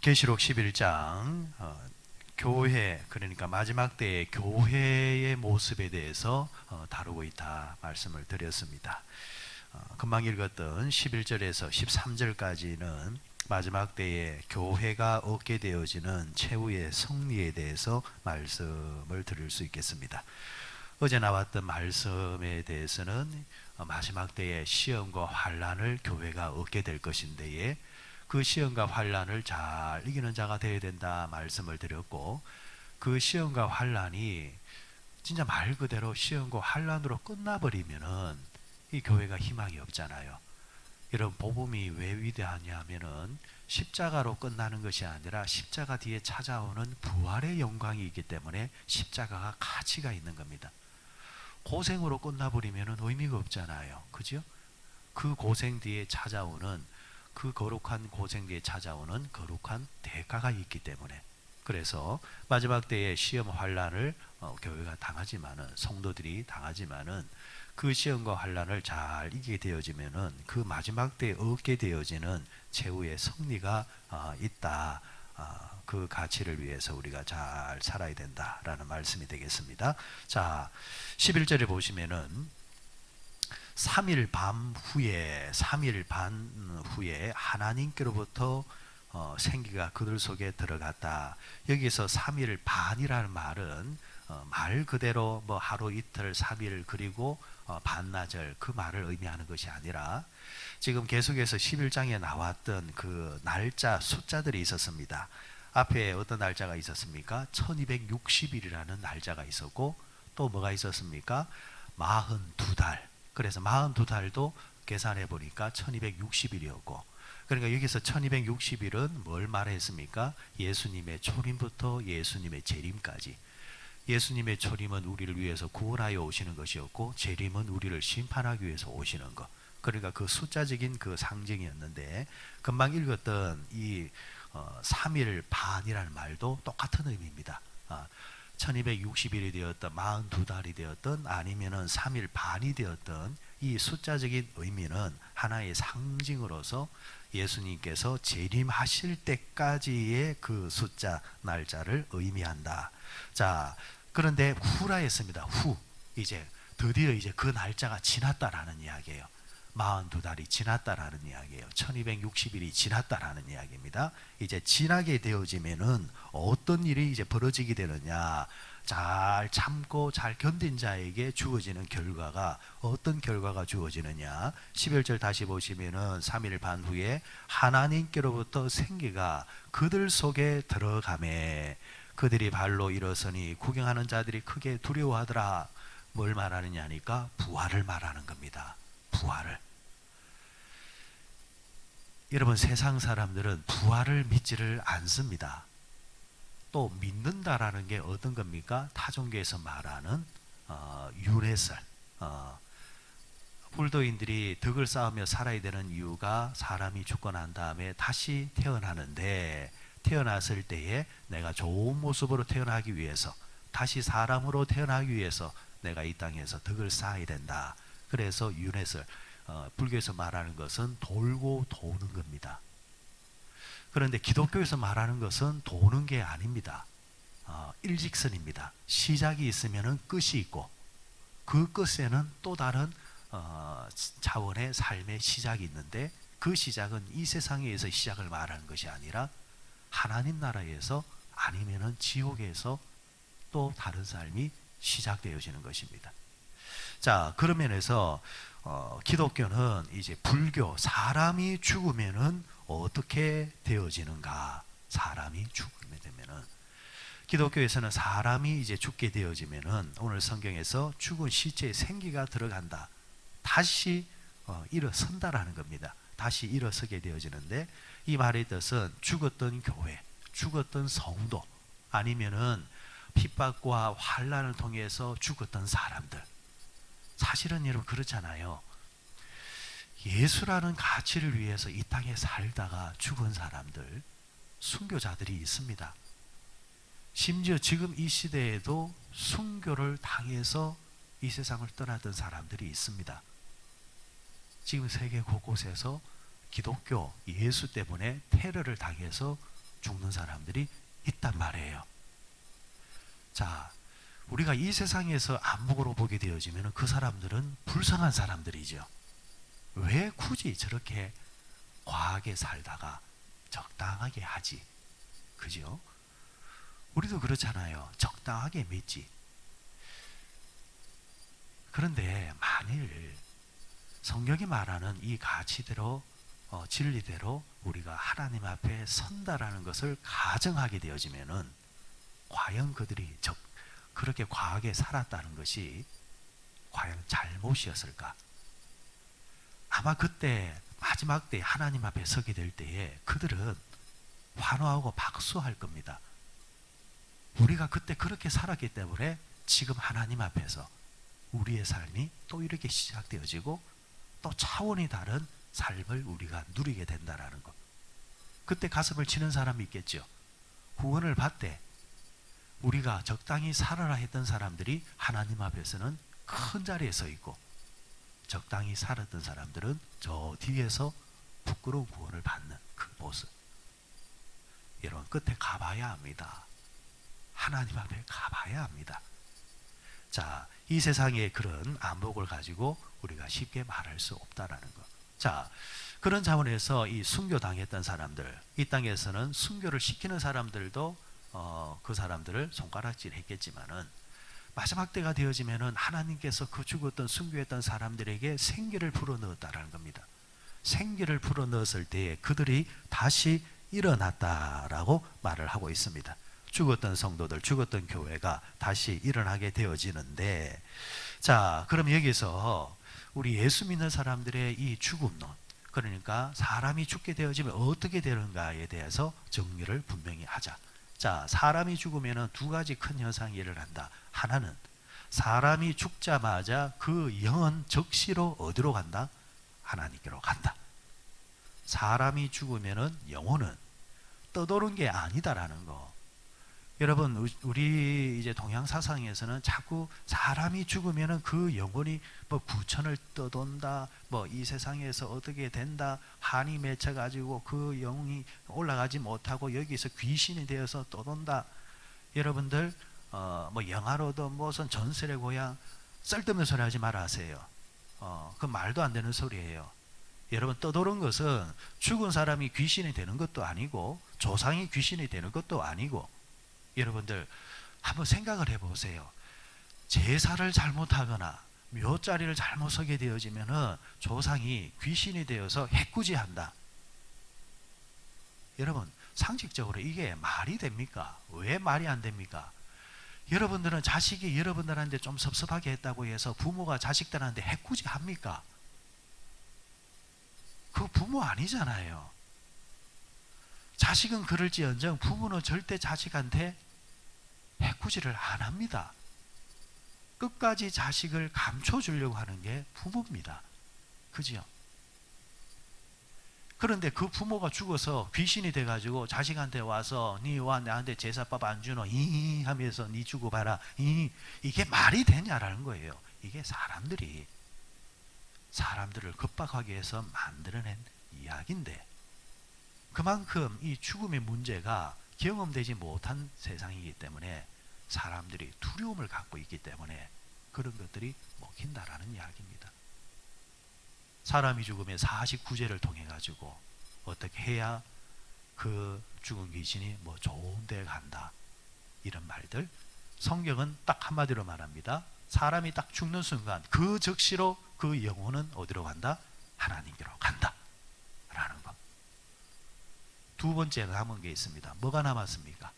계시록 11장 교회, 그러니까 마지막 때의 교회의 모습에 대해서 다루고 있다 말씀을 드렸습니다. 금방 읽었던 11절에서 13절까지는 마지막 때에 교회가 얻게 되어지는 최후의 승리에 대해서 말씀을 드릴 수 있겠습니다. 어제 나왔던 말씀에 대해서는 마지막 때에 시험과 환난을 교회가 얻게 될 것인데에 그 시험과 환난을 잘 이기는 자가 되어야 된다 말씀을 드렸고, 그 시험과 환난이 진짜 말 그대로 시험과 환난으로 끝나버리면은 이 교회가 희망이 없잖아요. 이런 복음이 왜 위대하냐 하면은 십자가로 끝나는 것이 아니라 십자가 뒤에 찾아오는 부활의 영광이 있기 때문에 십자가가 가치가 있는 겁니다. 고생으로 끝나버리면은 의미가 없잖아요. 그죠? 그 고생 뒤에 찾아오는, 그 거룩한 고생 뒤에 찾아오는 거룩한 대가가 있기 때문에, 그래서 마지막 때에 시험 환난을 교회가 당하지만은, 성도들이 당하지만은 그 시험과 환난을 잘 이기게 되어지면은 그 마지막 때에 얻게 되어지는 최후의 승리가 있다. 그 가치를 위해서 우리가 잘 살아야 된다라는 말씀이 되겠습니다. 자, 11절에 보시면은 3일 반 후에 하나님께로부터 생기가 그들 속에 들어갔다. 여기서 3일 반이라는 말은 말 그대로 뭐 하루 이틀 3일 그리고 반나절 그 말을 의미하는 것이 아니라, 지금 계속해서 11장에 나왔던 그 날짜 숫자들이 있었습니다. 앞에 어떤 날짜가 있었습니까? 1260일이라는 날짜가 있었고, 또 뭐가 있었습니까? 42달. 그래서 42달도 계산해 보니까 1260일이었고, 그러니까 여기서 1260일은 뭘 말했습니까? 예수님의 초림부터 예수님의 재림까지. 예수님의 초림은 우리를 위해서 구원하여 오시는 것이었고, 재림은 우리를 심판하기 위해서 오시는 것. 그러니까 그 숫자적인 그 상징이었는데, 금방 읽었던 이 3일 반이라는 말도 똑같은 의미입니다. 1260일이 되었던, 42달이 되었던, 아니면은 3일 반이 되었던, 이 숫자적인 의미는 하나의 상징으로서 예수님께서 재림하실 때까지의 그 숫자 날짜를 의미한다. 자, 그런데 후라 했습니다. 이제 드디어 이제 그 날짜가 지났다라는 이야기예요. 42달이 지났다라는 이야기예요. 1260일이 지났다라는 이야기입니다. 이제 지나게 되어지면은 어떤 일이 이제 벌어지게 되느냐, 잘 참고 잘 견딘 자에게 주어지는 결과가, 어떤 결과가 주어지느냐, 11절 다시 보시면은 3일 반 후에 하나님께로부터 생기가 그들 속에 들어가매 그들이 발로 일어서니 구경하는 자들이 크게 두려워하더라. 뭘 말하느냐 하니까 부활을 말하는 겁니다. 부활을. 여러분, 세상 사람들은 부활을 믿지를 않습니다. 또 믿는다라는 게 어떤 겁니까? 타종교에서 말하는 윤회설. 불도인들이 덕을 쌓으며 살아야 되는 이유가 사람이 죽고 난 다음에 다시 태어나는데, 태어났을 때에 내가 좋은 모습으로 태어나기 위해서, 다시 사람으로 태어나기 위해서 내가 이 땅에서 덕을 쌓아야 된다. 그래서 윤회설, 불교에서 말하는 것은 돌고 도는 겁니다. 그런데 기독교에서 말하는 것은 도는 게 아닙니다. 일직선입니다. 시작이 있으면 끝이 있고, 그 끝에는 또 다른 차원의 삶의 시작이 있는데, 그 시작은 이 세상에서 시작을 말하는 것이 아니라 하나님 나라에서, 아니면은 지옥에서 또 다른 삶이 시작되어지는 것입니다. 자, 그런 면에서 기독교는 이제 불교, 사람이 죽으면은 어떻게 되어지는가? 사람이 죽게 되면은, 기독교에서는 사람이 이제 죽게 되어지면은 오늘 성경에서 죽은 시체에 생기가 들어간다. 다시 일어선다라는 겁니다. 다시 일어서게 되어지는데, 이 말의 뜻은 죽었던 교회, 죽었던 성도, 아니면은 핍박과 환난을 통해서 죽었던 사람들. 사실은 여러분 그렇잖아요. 예수라는 가치를 위해서 이 땅에 살다가 죽은 사람들, 순교자들이 있습니다. 심지어 지금 이 시대에도 순교를 당해서 이 세상을 떠났던 사람들이 있습니다. 지금 세계 곳곳에서 기독교, 예수 때문에 테러를 당해서 죽는 사람들이 있단 말이에요. 자, 우리가 이 세상에서 안목으로 보게 되어지면 그 사람들은 불쌍한 사람들이죠. 왜 굳이 저렇게 과하게 살다가 적당하게 하지? 그죠? 우리도 그렇잖아요. 적당하게 믿지. 그런데 만일 성경이 말하는 이 가치대로 진리대로 우리가 하나님 앞에 선다라는 것을 가정하게 되어지면은 과연 그들이 그렇게 과하게 살았다는 것이 과연 잘못이었을까? 아마 그때 마지막 때 하나님 앞에 서게 될 때에 그들은 환호하고 박수할 겁니다. 우리가 그때 그렇게 살았기 때문에 지금 하나님 앞에서 우리의 삶이 또 이렇게 시작되어지고 또 차원이 다른 삶을 우리가 누리게 된다라는 것. 그때 가슴을 치는 사람이 있겠죠. 구원을 받되 우리가 적당히 살아라 했던 사람들이 하나님 앞에서는 큰 자리에 서 있고, 적당히 살았던 사람들은 저 뒤에서 부끄러운 구원을 받는 그 모습. 여러분, 끝에 가봐야 합니다. 하나님 앞에 가봐야 합니다. 자, 이 세상의 그런 안목을 가지고 우리가 쉽게 말할 수 없다라는 것. 자, 그런 차원에서 이 순교당했던 사람들, 이 땅에서는 순교를 시키는 사람들도 그 사람들을 손가락질 했겠지만은 마지막 때가 되어지면은 하나님께서 그 죽었던 순교했던 사람들에게 생기를 불어넣었다라는 겁니다. 생기를 불어넣었을 때에 그들이 다시 일어났다라고 말을 하고 있습니다. 죽었던 성도들, 죽었던 교회가 다시 일어나게 되어지는데, 자, 그럼 여기서 우리 예수 믿는 사람들의 이 죽음론, 그러니까 사람이 죽게 되어지면 어떻게 되는가에 대해서 정리를 분명히 하자. 자, 사람이 죽으면 두 가지 큰 현상이 일어난다. 하나는 사람이 죽자마자 그 영은 즉시로 어디로 간다? 하나님께로 간다. 사람이 죽으면 영혼은 떠도는 게 아니다라는 거. 여러분, 우리 이제 동양 사상에서는 자꾸 사람이 죽으면은 그 영혼이 뭐 구천을 떠돈다, 뭐 이 세상에서 어떻게 된다, 한이 맺혀가지고 그 영이 올라가지 못하고 여기서 귀신이 되어서 떠돈다. 여러분들, 뭐 영화로도 무슨 전설의 고향, 쓸데없는 소리 하지 말아 하세요. 그 말도 안 되는 소리예요. 여러분, 떠도는 것은 죽은 사람이 귀신이 되는 것도 아니고 조상이 귀신이 되는 것도 아니고, 여러분들 한번 생각을 해보세요. 제사를 잘못하거나 묘자리를 잘못 서게 되어지면은 조상이 귀신이 되어서 해꾸지한다. 여러분, 상식적으로 이게 말이 됩니까? 왜 말이 안 됩니까? 여러분들은 자식이 여러분들한테 좀 섭섭하게 했다고 해서 부모가 자식들한테 해꾸지합니까? 그 부모 아니잖아요. 자식은 그럴지언정 부모는 절대 자식한테 해꾸지를 안 합니다. 끝까지 자식을 감춰주려고 하는 게 부모입니다. 그죠? 그런데 그 부모가 죽어서 귀신이 돼가지고 자식한테 와서 니 와 나한테 제사밥 안 주노 이 하면서 니 주고 봐라 이게 말이 되냐라는 거예요. 이게 사람들을 겁박하기 위해서 만들어낸 이야기인데, 그만큼 이 죽음의 문제가 경험되지 못한 세상이기 때문에 사람들이 두려움을 갖고 있기 때문에 그런 것들이 먹힌다라는 이야기입니다. 사람이 죽으면 49제를 통해 가지고 어떻게 해야 그 죽은 귀신이 뭐 좋은 데 간다, 이런 말들, 성경은 딱 한마디로 말합니다. 사람이 딱 죽는 순간 그 즉시로 그 영혼은 어디로 간다? 하나님께로 간다 라는 것. 두 번째 남은 게 있습니다. 뭐가 남았습니까?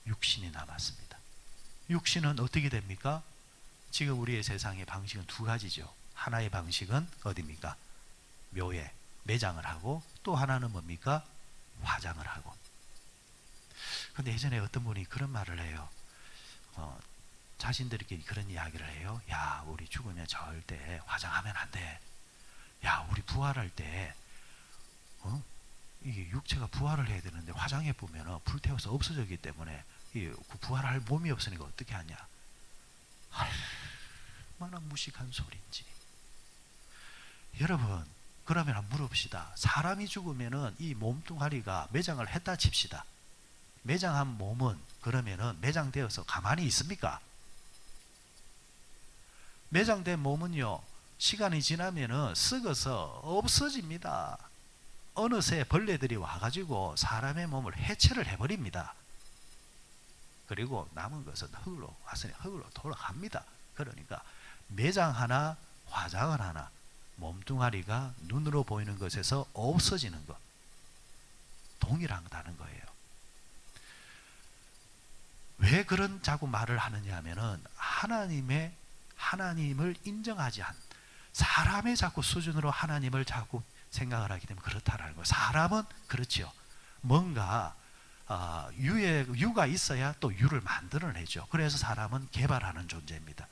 육신이 남았습니다. 육신은 어떻게 됩니까? 지금 우리의 세상의 방식은 두 가지죠. 하나의 방식은 어디입니까? 묘에 매장을 하고, 또 하나는 뭡니까? 화장을 하고. 근데 예전에 어떤 분이 그런 말을 해요. 자신들끼리 그런 이야기를 해요. 야, 우리 죽으면 절대 화장하면 안 돼. 야, 우리 부활할 때 이게 육체가 부활을 해야 되는데 화장해 보면 불태워서 없어졌기 때문에 그 부활할 몸이 없으니까 어떻게 하냐. 얼마나 무식한 소리인지. 여러분, 그러면 한번 물어봅시다. 사람이 죽으면은 이 몸뚱아리가 매장을 했다 칩시다. 매장한 몸은 그러면은 매장되어서 가만히 있습니까? 매장된 몸은요, 시간이 지나면은 썩어서 없어집니다. 어느새 벌레들이 와가지고 사람의 몸을 해체를 해버립니다. 그리고 남은 것은 흙으로 와서 흙으로 돌아갑니다. 그러니까 매장 하나, 화장을 하나, 몸뚱아리가 눈으로 보이는 것에서 없어지는 것, 동일하다는 거예요. 왜 그런 자꾸 말을 하느냐 하면은 하나님을 인정하지 않는, 사람의 자꾸 수준으로 하나님을 자꾸 생각을 하기 때문에 그렇다라는 거예요. 사람은 그렇죠. 뭔가 유가 있어야 또 유를 만들어내죠. 그래서 사람은 개발하는 존재입니다.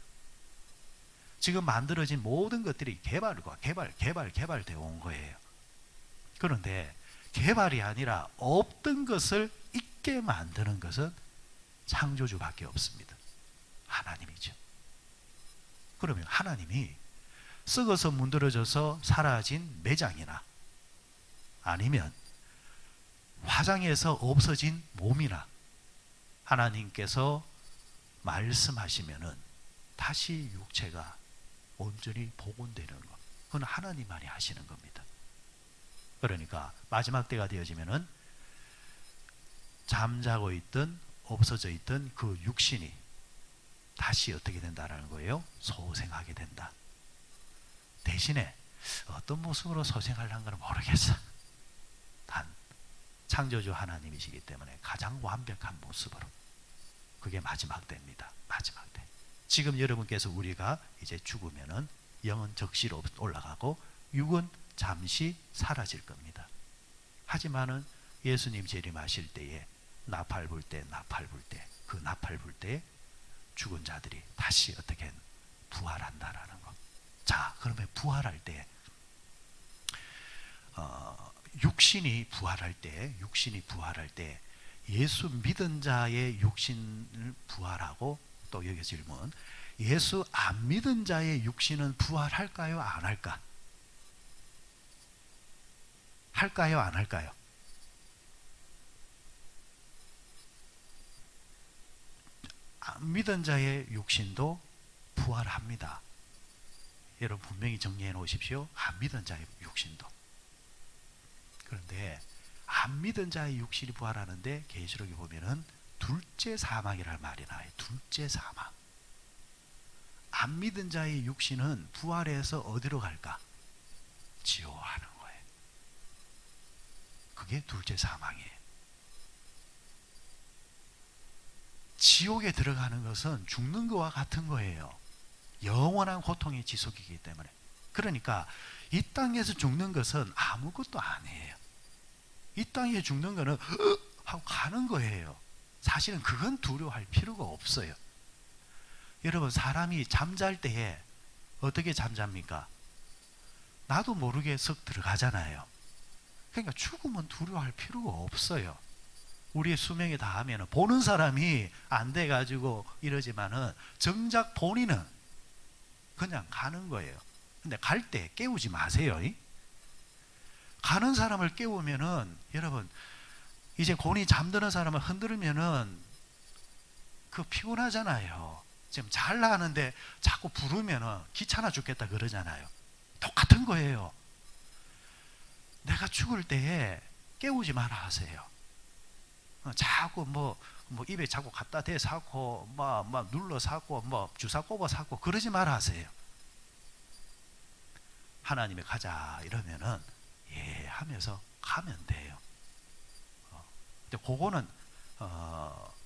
지금 만들어진 모든 것들이 개발되어 온 거예요. 그런데 개발이 아니라 없던 것을 있게 만드는 것은 창조주밖에 없습니다. 하나님이죠. 그러면 하나님이 썩어서 문드러져서 사라진 매장이나 아니면 화장해서 없어진 몸이나 하나님께서 말씀하시면은 다시 육체가 온전히 복원되는 것, 그건 하나님만이 하시는 겁니다. 그러니까 마지막 때가 되어지면은 잠자고 있던, 없어져 있던 그 육신이 다시 어떻게 된다라는 거예요? 소생하게 된다. 대신에 어떤 모습으로 소생하려는 건 모르겠어. 단 창조주 하나님이시기 때문에 가장 완벽한 모습으로, 그게 마지막 때입니다. 마지막 때. 지금 여러분께서 우리가 이제 죽으면은 영은 적시로 올라가고 육은 잠시 사라질 겁니다. 하지만은 예수님 재림하실 때에 나팔 불 때, 그 나팔 불 때 죽은 자들이 다시 어떻게 부활한다라는 거. 자, 그러면 부활할 때 육신이 부활할 때 예수 믿은 자의 육신을 부활하고, 또 여기 질문, 예수 안 믿은 자의 육신은 부활할까요? 안 할까? 할까요? 안 할까요? 안 믿은 자의 육신도 부활합니다. 여러분 분명히 정리해 놓으십시오. 안 믿은 자의 육신도. 그런데 안 믿은 자의 육신이 부활하는데 계시록에 보면은 둘째 사망이라는 말이 나와요. 둘째 사망. 안 믿은 자의 육신은 부활해서 어디로 갈까? 지옥 하는 거예요. 그게 둘째 사망이에요. 지옥에 들어가는 것은 죽는 것과 같은 거예요. 영원한 고통의 지속이기 때문에. 그러니까 이 땅에서 죽는 것은 아무것도 아니에요. 이 땅에 죽는 거는 하고 가는 거예요. 사실은 그건 두려워할 필요가 없어요. 여러분, 사람이 잠잘 때에 어떻게 잠잡니까? 나도 모르게 썩 들어가잖아요. 그러니까 죽으면 두려워할 필요가 없어요. 우리의 수명이 다하면 보는 사람이 안 돼가지고 이러지만은 정작 본인은 그냥 가는 거예요. 근데 갈 때 깨우지 마세요. 가는 사람을 깨우면은, 여러분, 이제 곤히 잠드는 사람을 흔들면은 그 피곤하잖아요. 지금 잘 나가는데 자꾸 부르면은 귀찮아 죽겠다 그러잖아요. 똑같은 거예요. 내가 죽을 때에 깨우지 마라 하세요. 자꾸 뭐 입에 자꾸 갖다 대 사고 막 눌러 사고 뭐 주사 꼽아 사고 그러지 마라 하세요. 하나님이 가자 이러면은 예 하면서 가면 돼요. 근데 그거는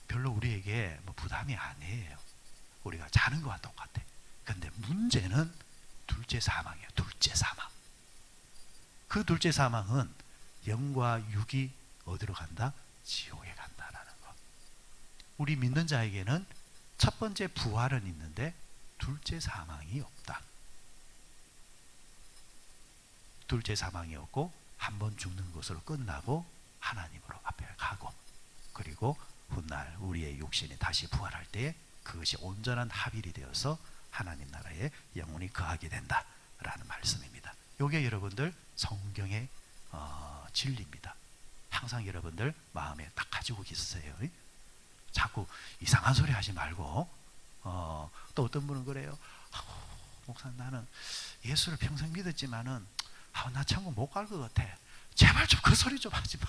별로 우리에게 뭐 부담이 아니에요. 우리가 자는 거와 똑같아. 근데 문제는 둘째 사망이에요. 둘째 사망. 그 둘째 사망은 영과 육이 어디로 간다? 지옥에 간다라는 거. 우리 믿는 자에게는 첫 번째 부활은 있는데 둘째 사망이 없다. 둘째 사망이 없고 한 번 죽는 것으로 끝나고 하나님으로 앞에 가고, 그리고 훗날 우리의 육신이 다시 부활할 때 그것이 온전한 합일이 되어서 하나님 나라에 영원히 거하게 된다라는 말씀입니다. 이게 여러분들 성경의 진리입니다. 항상 여러분들 마음에 딱 가지고 계세요. 자꾸 이상한 소리 하지 말고. 또 어떤 분은 그래요. 목사님, 나는 예수를 평생 믿었지만은 나 천국 못 갈 것 같아. 제발 좀 그 소리 좀 하지 마.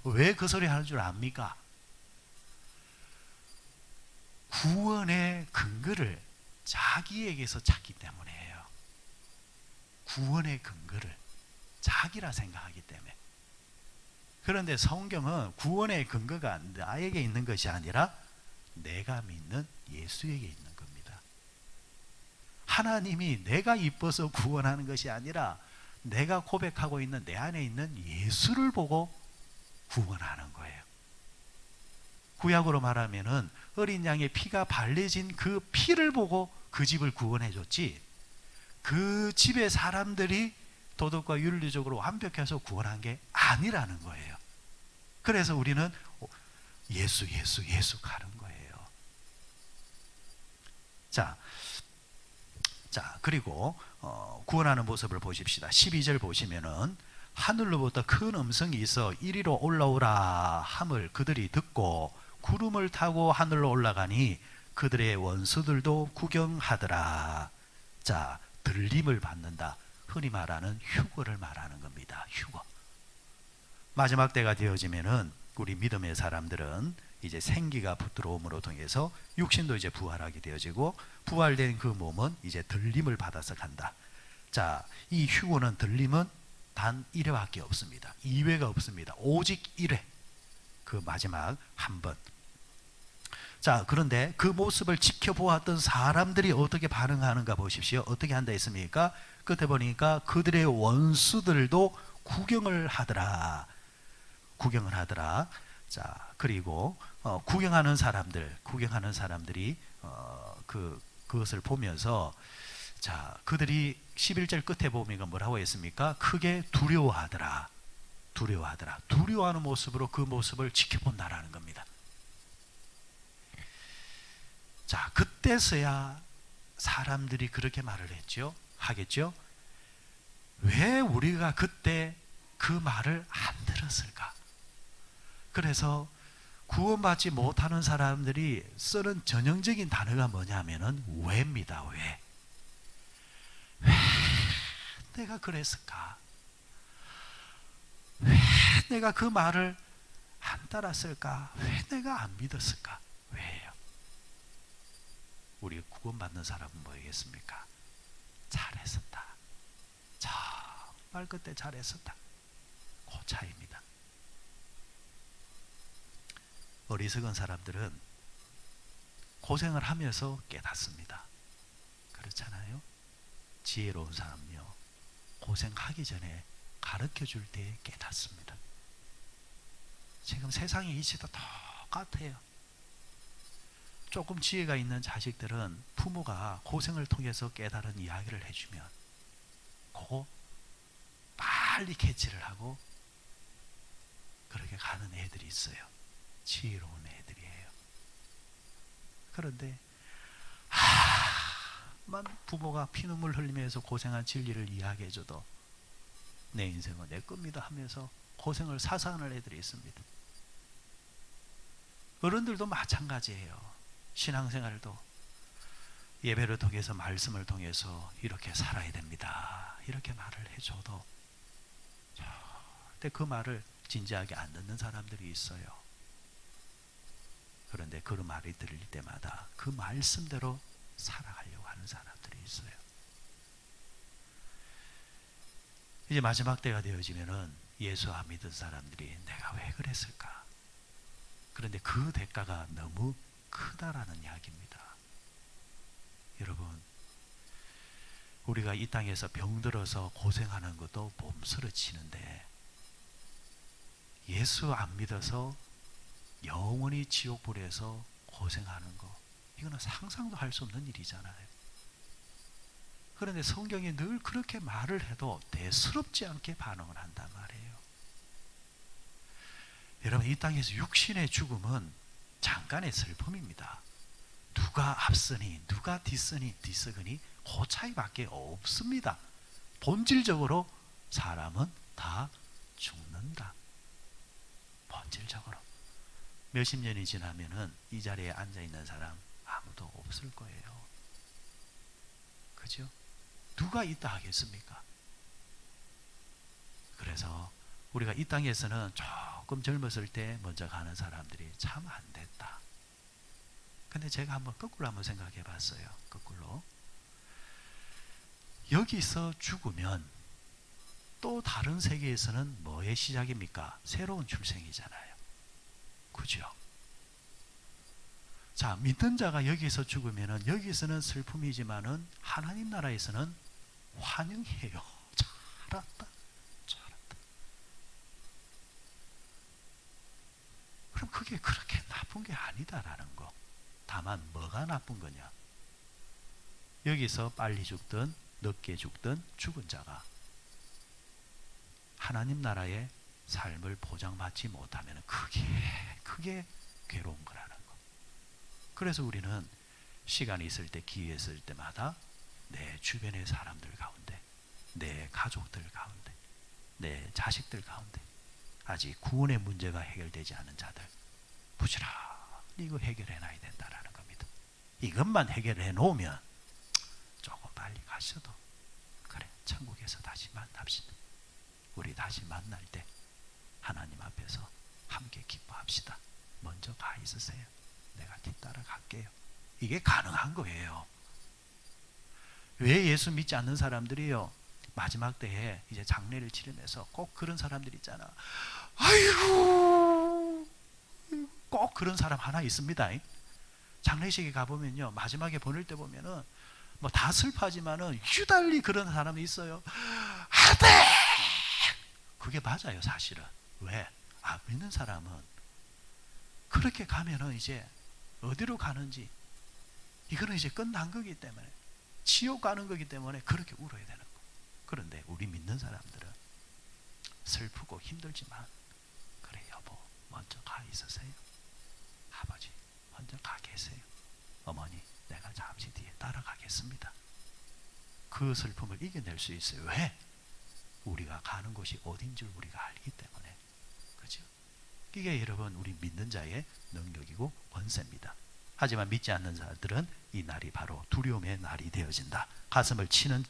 왜 그 소리 하는 줄 압니까? 구원의 근거를 자기에게서 찾기 때문이에요. 구원의 근거를 자기라 생각하기 때문에. 그런데 성경은 구원의 근거가 나에게 있는 것이 아니라 내가 믿는 예수에게 있는 겁니다. 하나님이 내가 이뻐서 구원하는 것이 아니라 내가 고백하고 있는 내 안에 있는 예수를 보고 구원하는 거예요. 구약으로 말하면은 어린 양의 피가 발려진 그 피를 보고 그 집을 구원해 줬지, 그 집의 사람들이 도덕과 윤리적으로 완벽해서 구원한 게 아니라는 거예요. 그래서 우리는 예수 가는 거예요. 자, 그리고 구원하는 모습을 보십시다. 12절 보시면은 하늘로부터 큰 음성이 있어 이리로 올라오라 함을 그들이 듣고 구름을 타고 하늘로 올라가니 그들의 원수들도 구경하더라. 자, 들림을 받는다. 흔히 말하는 휴거를 말하는 겁니다. 휴거. 마지막 때가 되어지면은 우리 믿음의 사람들은 이제 생기가 들어옴으로 통해서 육신도 이제 부활하게 되어지고, 부활된 그 몸은 이제 들림을 받아서 간다. 자, 이 휴거는, 들림은 단 1회밖에 없습니다. 2회가 없습니다. 오직 1회. 그 마지막 한 번. 자, 그런데 그 모습을 지켜보았던 사람들이 어떻게 반응하는가 보십시오. 어떻게 한다 했습니까? 끝에 보니까 그들의 원수들도 구경을 하더라. 자, 그리고 구경하는 사람들이 그것을 보면서, 자, 그들이 11절 끝에 보면 뭐라고 했습니까? 크게 두려워하더라. 두려워하는 모습으로 그 모습을 지켜본다라는 겁니다. 자, 그때서야 사람들이 그렇게 말을 하겠죠? 왜 우리가 그때 그 말을 안 들었을까? 그래서 구원받지 못하는 사람들이 쓰는 전형적인 단어가 뭐냐면은 왜입니다. 왜 내가 그랬을까? 왜 내가 그 말을 안 따랐을까? 왜 내가 안 믿었을까? 왜예요? 우리 구원받는 사람은 뭐겠습니까? 잘했었다. 정말 그때 잘했었다. 그 차이입니다. 어리석은 사람들은 고생을 하면서 깨닫습니다. 그렇잖아요? 지혜로운 사람은요, 고생하기 전에 가르쳐 줄 때 깨닫습니다. 지금 세상의 이치도 똑같아요. 조금 지혜가 있는 자식들은 부모가 고생을 통해서 깨달은 이야기를 해주면 그거 빨리 캐치를 하고 그렇게 가는 애들이 있어요. 지혜로운 애들이에요. 그런데 부모가 피눈물 흘리면서 고생한 진리를 이야기해줘도 내 인생은 내 겁니다 하면서 고생을 사사하는 애들이 있습니다. 어른들도 마찬가지예요. 신앙생활도 예배를 통해서, 말씀을 통해서 이렇게 살아야 됩니다, 이렇게 말을 해줘도 절대 그 말을 진지하게 안 듣는 사람들이 있어요. 그런데 그 말이 들릴 때마다 그 말씀대로 살아가려고 하는 사람들이 있어요. 이제 마지막 때가 되어지면은 예수 안 믿은 사람들이 내가 왜 그랬을까? 그런데 그 대가가 너무 크다라는 이야기입니다. 여러분, 우리가 이 땅에서 병들어서 고생하는 것도 몸서러치는데 예수 안 믿어서 영원히 지옥불에서 고생하는 거, 이거는 상상도 할 수 없는 일이잖아요. 그런데 성경이 늘 그렇게 말을 해도 대수롭지 않게 반응을 한단 말이에요. 여러분, 이 땅에서 육신의 죽음은 잠깐의 슬픔입니다. 누가 앞서니 누가 뒤서니 그 차이밖에 없습니다. 본질적으로 사람은 다 죽는다. 본질적으로. 몇십 년이 지나면은 이 자리에 앉아 있는 사람 아무도 없을 거예요. 그죠? 누가 있다 하겠습니까? 그래서 우리가 이 땅에서는 조금 젊었을 때 먼저 가는 사람들이 참 안 됐다. 근데 제가 한번 거꾸로 한번 생각해 봤어요. 거꾸로. 여기서 죽으면 또 다른 세계에서는 뭐의 시작입니까? 새로운 출생이잖아요. 그죠? 자, 믿는 자가 여기서 죽으면은 여기서는 슬픔이지만은 하나님 나라에서는 환영이에요. 잘했다. 잘했다. 그럼 그게 그렇게 나쁜 게 아니다라는 거. 다만 뭐가 나쁜 거냐? 여기서 빨리 죽든 늦게 죽든 죽은 자가 하나님 나라의 삶을 보장받지 못하면 그게 괴로운 거라는 거. 그래서 우리는 시간이 있을 때, 기회 있을 때마다 내 주변의 사람들 가운데, 내 가족들 가운데, 내 자식들 가운데 아직 구원의 문제가 해결되지 않은 자들 부지런히 이거 해결해 놔야 된다라는 겁니다. 이것만 해결해 놓으면 조금 빨리 가셔도 그래, 천국에서 다시 만납시다. 우리 다시 만날 때 하나님 앞에서 함께 기뻐합시다. 먼저 가 있으세요. 내가 뒤따라 갈게요. 이게 가능한 거예요. 왜 예수 믿지 않는 사람들이요, 마지막 때에 이제 장례를 치르면서 꼭 그런 사람들 있잖아. 아이고, 꼭 그런 사람 하나 있습니다. 장례식에 가보면요, 마지막에 보낼 때 보면은 뭐 다 슬퍼하지만은 유달리 그런 사람이 있어요. 아들! 그게 맞아요, 사실은. 왜? 믿는 사람은 그렇게 가면은 이제 어디로 가는지, 이거는 이제 끝난 거기 때문에, 지옥 가는 거기 때문에 그렇게 울어야 되는 거. 그런데 우리 믿는 사람들은 슬프고 힘들지만, 그래 여보 먼저 가 있으세요. 아버지 먼저 가 계세요. 어머니 내가 잠시 뒤에 따라가겠습니다. 그 슬픔을 이겨낼 수 있어요. 왜? 우리가 가는 곳이 어딘 줄 우리가 알기 때문에. 그죠? 이게 여러분 우리 믿는 자의 능력이고 권세입니다. 하지만 믿지 않는 자들은 이 날이 바로 두려움의 날이 되어진다. 가슴을 치는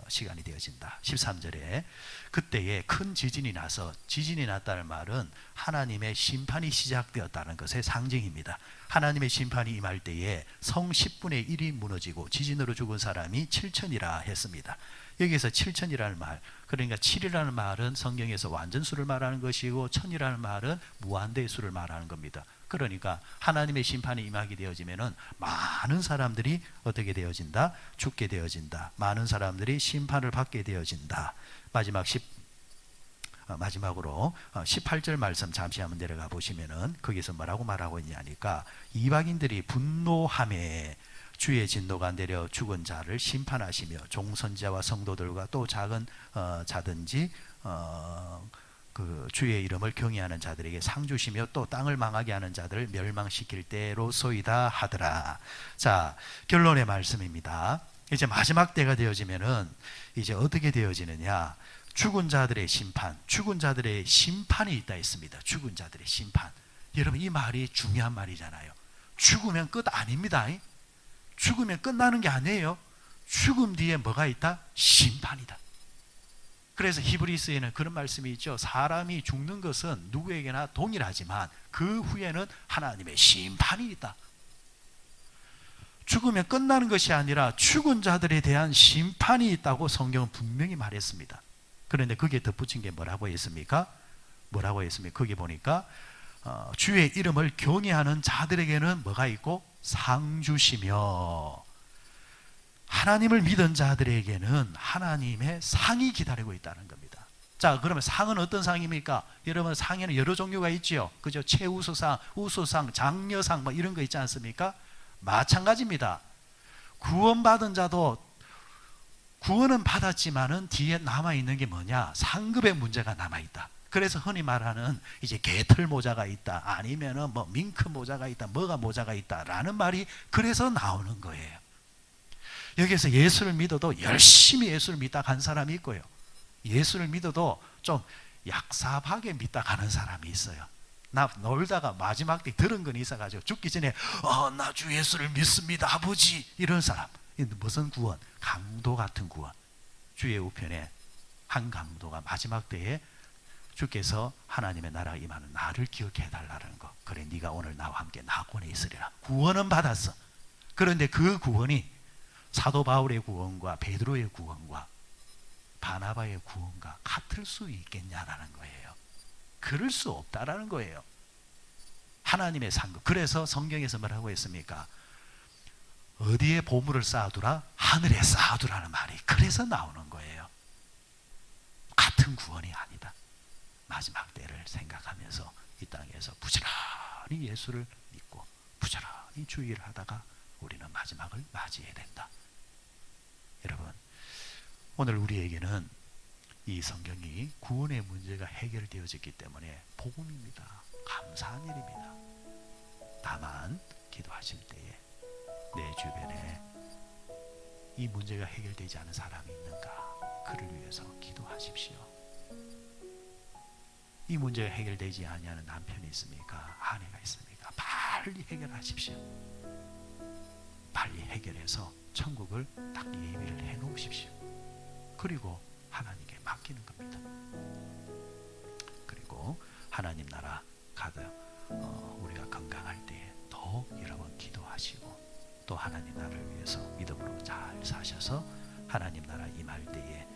시간이 되어진다. 13절에 그때에 큰 지진이 나서, 지진이 났다는 말은 하나님의 심판이 시작되었다는 것의 상징입니다. 하나님의 심판이 임할 때에 성 10분의 1이 무너지고 지진으로 죽은 사람이 7천이라 했습니다. 여기서 7천이라는 말, 그러니까 7이라는 말은 성경에서 완전수를 말하는 것이고 1000이라는 말은 무한대의 수를 말하는 겁니다. 그러니까 하나님의 심판이 임하게 되어지면은 많은 사람들이 어떻게 되어진다? 죽게 되어진다. 많은 사람들이 심판을 받게 되어진다. 마지막으로 18절 말씀 잠시 한번 내려가 보시면은 거기서 뭐라고 말하고 있냐니까, 이방인들이 분노함에 주의 진노가 내려 죽은 자를 심판하시며 종선자와 성도들과 또 작은 자든지 그 주의 이름을 경외하는 자들에게 상 주시며 또 땅을 망하게 하는 자들을 멸망시킬 때로소이다 하더라. 자, 결론의 말씀입니다. 이제 마지막 때가 되어지면은 이제 어떻게 되어지느냐? 죽은 자들의 심판, 죽은 자들의 심판이 있다 했습니다. 죽은 자들의 심판. 여러분 이 말이 중요한 말이잖아요. 죽으면 끝 아닙니다. 죽으면 끝나는 게 아니에요. 죽음 뒤에 뭐가 있다? 심판이다. 그래서 히브리서에는 그런 말씀이 있죠. 사람이 죽는 것은 누구에게나 동일하지만 그 후에는 하나님의 심판이 있다. 죽으면 끝나는 것이 아니라 죽은 자들에 대한 심판이 있다고 성경은 분명히 말했습니다. 그런데 거기에 덧붙인 게 뭐라고 했습니까? 뭐라고 했습니까? 거기 보니까 주의 이름을 경외하는 자들에게는 뭐가 있고? 상 주시며, 하나님을 믿은 자들에게는 하나님의 상이 기다리고 있다는 겁니다. 자, 그러면 상은 어떤 상입니까? 여러분 상에는 여러 종류가 있죠. 그죠? 최우수상, 우수상, 장려상 뭐 이런 거 있지 않습니까? 마찬가지입니다. 구원받은 자도 구원은 받았지만은 뒤에 남아있는 게 뭐냐? 상급의 문제가 남아있다. 그래서 흔히 말하는 이제 개털 모자가 있다, 아니면은 뭐 밍크 모자가 있다, 뭐가 모자가 있다라는 말이 그래서 나오는 거예요. 여기서 예수를 믿어도 열심히 예수를 믿다 간 사람이 있고요. 예수를 믿어도 좀 약삽하게 믿다 가는 사람이 있어요. 나 놀다가 마지막 때 들은 건 있어가지고 죽기 전에 나 주 예수를 믿습니다 아버지, 이런 사람. 무슨 구원? 강도 같은 구원. 주의 우편에 한 강도가 마지막 때에 주께서 하나님의 나라가 임하는 나를 기억해 달라는 거. 그래, 네가 오늘 나와 함께 낙원에 있으리라. 구원은 받았어. 그런데 그 구원이 사도 바울의 구원과 베드로의 구원과 바나바의 구원과 같을 수 있겠냐라는 거예요. 그럴 수 없다라는 거예요. 하나님의 상급. 그래서 성경에서 뭐라고 했습니까? 어디에 보물을 쌓아두라? 하늘에 쌓아두라는 말이 그래서 나오는 거예요. 같은 구원이 아니다. 마지막 때를 생각하면서 이 땅에서 부지런히 예수를 믿고 부지런히 주의를 하다가 우리는 마지막을 맞이해야 된다. 여러분, 오늘 우리에게는 이 성경이 구원의 문제가 해결되어졌기 때문에 복음입니다. 감사한 일입니다. 다만 기도하실 때에 내 주변에 이 문제가 해결되지 않은 사람이 있는가? 그를 위해서 기도하십시오. 이 문제가 해결되지 아니하는 남편이 있습니까? 아내가 있습니까? 빨리 해결하십시오. 빨리 해결해서 천국을 딱 예비를 해 놓으십시오. 그리고 하나님께 맡기는 겁니다. 그리고 하나님 나라 가득 우리가 건강할 때에 더 여러분 기도하시고, 또 하나님 나라를 위해서 믿음으로 잘 사셔서 하나님 나라 임할 때에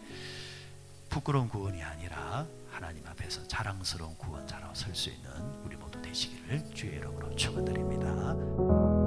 부끄러운 구원이 아니라 하나님 앞에서 자랑스러운 구원자로 설 수 있는 우리 모두 되시기를 주의 이름으로 축원드립니다.